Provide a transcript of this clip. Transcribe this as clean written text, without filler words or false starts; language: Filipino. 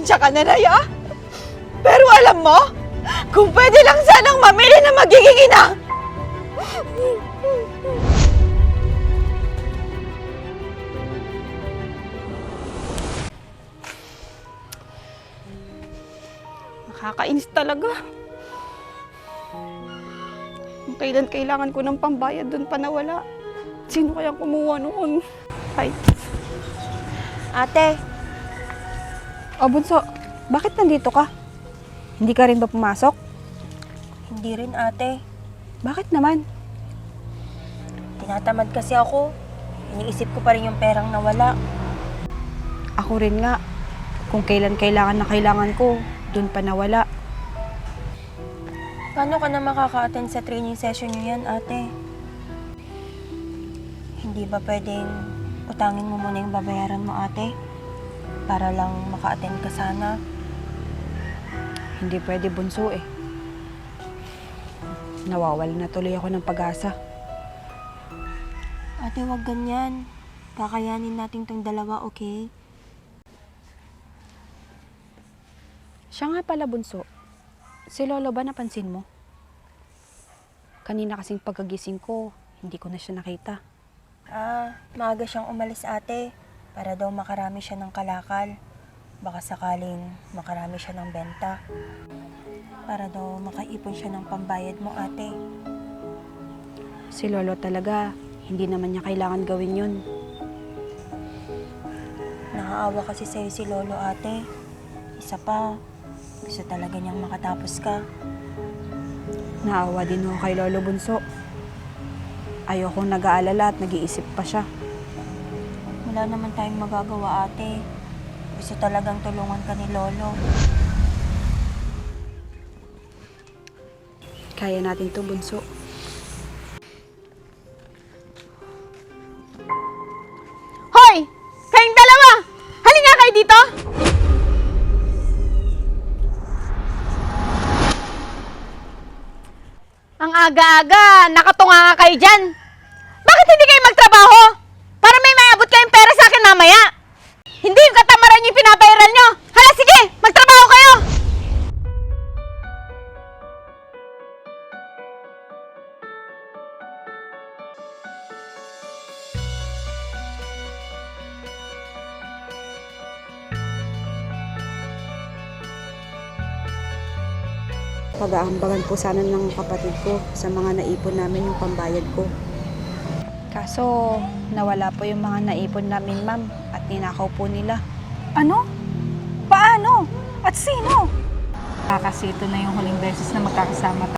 pasensya ka na, Naya. Pero alam mo, kung pwede lang sanang mamili na magiging ina. Nakakainis talaga. Kung kailan kailangan ko ng pambayad, doon pa nawala. Sino kaya kumuha noon? Ay. Ate, O Bunso, bakit nandito ka? Hindi ka rin ba pumasok? hindi rin ate. Bakit naman? Tinatamad kasi ako. Iniisip ko pa rin yung perang nawala. Ako rin nga. Kung kailan kailangan na kailangan ko, dun pa nawala. Paano ka na makaka-attend sa training session niyo yan, ate? Hindi ba pwedeng utangin mo muna yung babayaran mo, ate? Para lang maka-attend ka sana. Hindi pwede, Bunso eh. Nawawala na tuloy ako ng pag-asa. Ate, wag ganyan. Kakayanin natin tong dalawa, okay? Siya nga pala, Bunso. Si Lolo ba napansin mo? Kanina kasing pagkagising ko, hindi ko na siya nakita. Maaga siyang umalis, ate. Para daw makarami siya ng kalakal. Baka sakaling makarami siya ng benta. Para daw makaipon siya ng pambayad mo, ate. Si Lolo talaga, hindi naman niya kailangan gawin yun. Nakaawa kasi sa'yo si Lolo, ate. Isa pa, gusto talaga niyang makatapos ka. Naawa din ako kay Lolo, Bunso. Ayokong nag-aalala at nag-iisip pa siya. Wala naman tayong magagawa, ate. Gusto talagang tulungan ka ni Lolo. Kaya natin to, Bunso. Hoy! Kayong dalawa! Halika kayo dito! Ang aga-aga, nakatunga nga kayo dyan. Bakit hindi kayo magtrabaho? Para may maabot kayong pera sa akin mamaya. Hindi yung katamaran yung pinabayaran nyo. Hala, sige! Magtrabaho kayo! Pag-aambagan po sana ng kapatid ko sa mga naipon namin yung pambayad ko. Kaso, nawala po yung mga naipon namin, ma'am, at ninakaw po nila. Ano? Paano? At sino? Kasi ito na yung huling beses na magkakasama